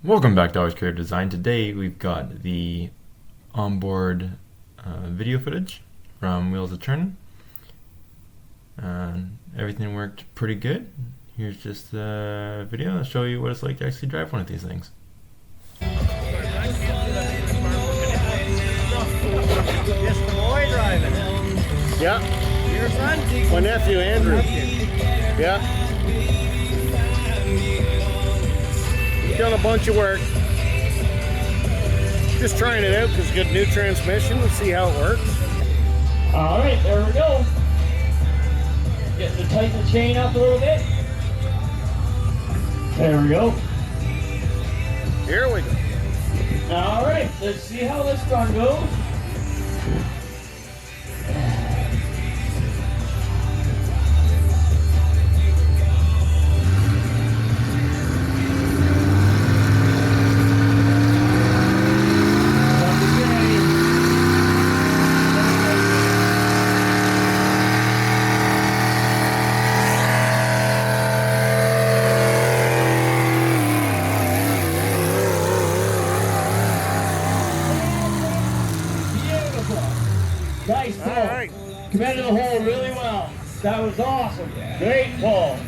Welcome back to Always Creative Design. Today we've got the onboard video footage from Wheels of Churnin. Everything worked pretty good. Here's just the video. I'll show you what it's like to actually drive one of these things. Just the boy driving. Yeah. Your son? My nephew, Andrew. Yeah. He's done a bunch of work. Just trying it out because it's got a new transmission. Let's see how it works. All right, there we go. Getting to tighten the chain up a little bit. There we go. Here we go. All right, let's see how this one goes. Nice pull. All right. Come into the hole really well. That was awesome. Great pull.